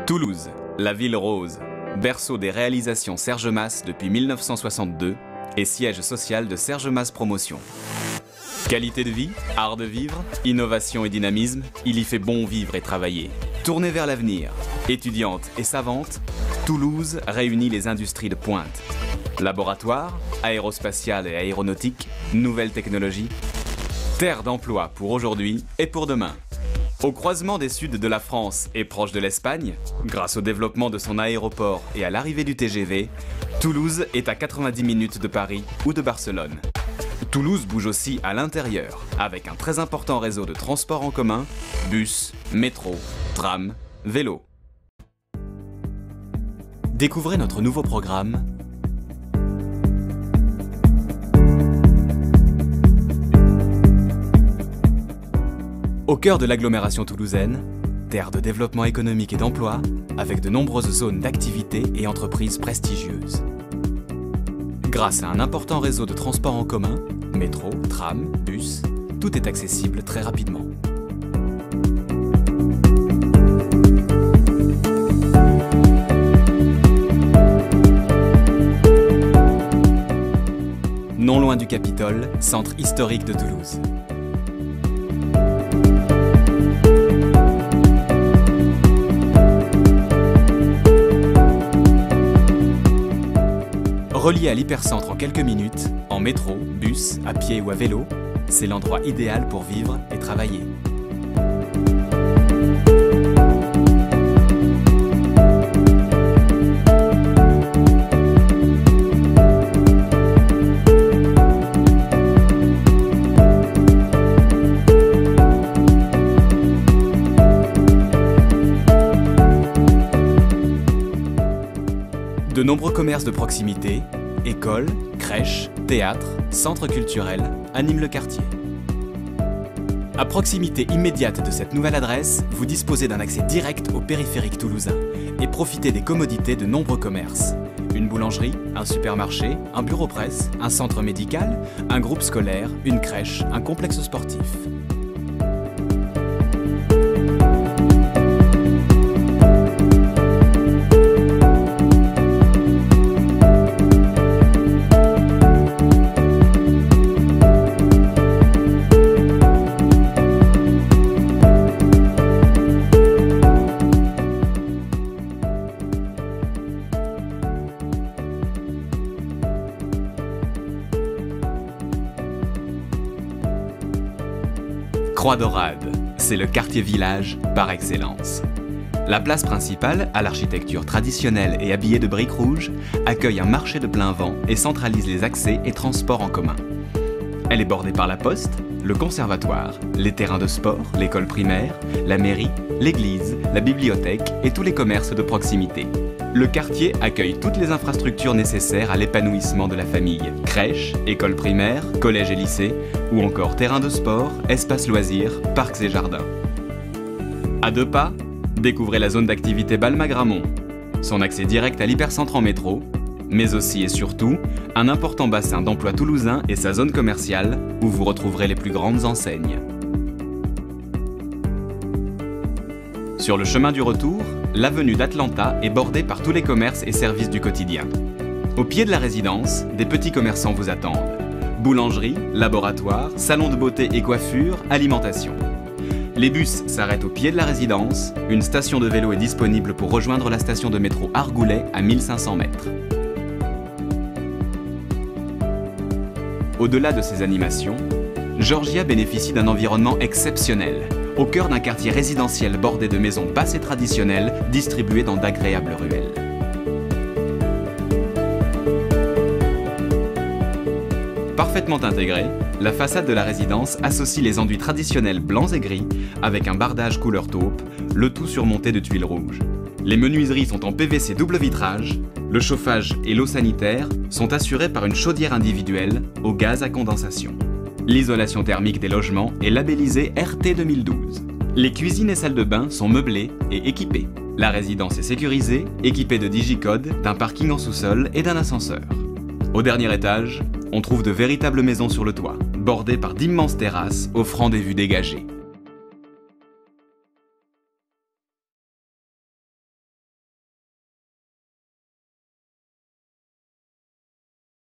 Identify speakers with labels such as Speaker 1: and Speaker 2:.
Speaker 1: Toulouse, la ville rose, berceau des réalisations Serge Mas depuis 1962 et siège social de Serge Mas Promotion. Qualité de vie, art de vivre, innovation et dynamisme, il y fait bon vivre et travailler. Tournée vers l'avenir, étudiante et savante, Toulouse réunit les industries de pointe. Laboratoire, aérospatial et aéronautique, nouvelles technologies. Terre d'emploi pour aujourd'hui et pour demain. Au croisement des suds de la France et proche de l'Espagne, grâce au développement de son aéroport et à l'arrivée du TGV, Toulouse est à 90 minutes de Paris ou de Barcelone. Toulouse bouge aussi à l'intérieur, avec un très important réseau de transports en commun, bus, métro, tram, vélo. Découvrez notre nouveau programme au cœur de l'agglomération toulousaine, terre de développement économique et d'emploi, avec de nombreuses zones d'activité et entreprises prestigieuses. Grâce à un important réseau de transports en commun, métro, tram, bus, tout est accessible très rapidement. Non loin du Capitole, centre historique de Toulouse. Relié à l'hypercentre en quelques minutes, en métro, bus, à pied ou à vélo, c'est l'endroit idéal pour vivre et travailler. De nombreux commerces de proximité, écoles, crèches, théâtres, centres culturels animent le quartier. À proximité immédiate de cette nouvelle adresse, vous disposez d'un accès direct au périphérique toulousain et profitez des commodités de nombreux commerces. Une boulangerie, un supermarché, un bureau presse, un centre médical, un groupe scolaire, une crèche, un complexe sportif. Croix-Dorade, c'est le quartier-village par excellence. La place principale, à l'architecture traditionnelle et habillée de briques rouges, accueille un marché de plein vent et centralise les accès et transports en commun. Elle est bordée par la poste, le conservatoire, les terrains de sport, l'école primaire, la mairie, l'église, la bibliothèque et tous les commerces de proximité. Le quartier accueille toutes les infrastructures nécessaires à l'épanouissement de la famille. Crèche, école primaire, collège et lycée, ou encore terrain de sport, espaces loisirs, parcs et jardins. À 2 pas, découvrez la zone d'activité Balma-Gramont, son accès direct à l'hypercentre en métro, mais aussi et surtout, un important bassin d'emploi toulousain et sa zone commerciale, où vous retrouverez les plus grandes enseignes. Sur le chemin du retour, l'avenue d'Atlanta est bordée par tous les commerces et services du quotidien. Au pied de la résidence, des petits commerçants vous attendent. Boulangerie, laboratoire, salon de beauté et coiffure, alimentation. Les bus s'arrêtent au pied de la résidence, une station de vélo est disponible pour rejoindre la station de métro Argoulet à 1500 mètres. Au-delà de ces animations, Georgia bénéficie d'un environnement exceptionnel, au cœur d'un quartier résidentiel bordé de maisons basses et traditionnelles distribuées dans d'agréables ruelles. Parfaitement intégrée, la façade de la résidence associe les enduits traditionnels blancs et gris avec un bardage couleur taupe, le tout surmonté de tuiles rouges. Les menuiseries sont en PVC double vitrage, le chauffage et l'eau sanitaire sont assurés par une chaudière individuelle au gaz à condensation. L'isolation thermique des logements est labellisée RT 2012. Les cuisines et salles de bain sont meublées et équipées. La résidence est sécurisée, équipée de digicodes, d'un parking en sous-sol et d'un ascenseur. Au dernier étage, on trouve de véritables maisons sur le toit, bordées par d'immenses terrasses offrant des vues dégagées.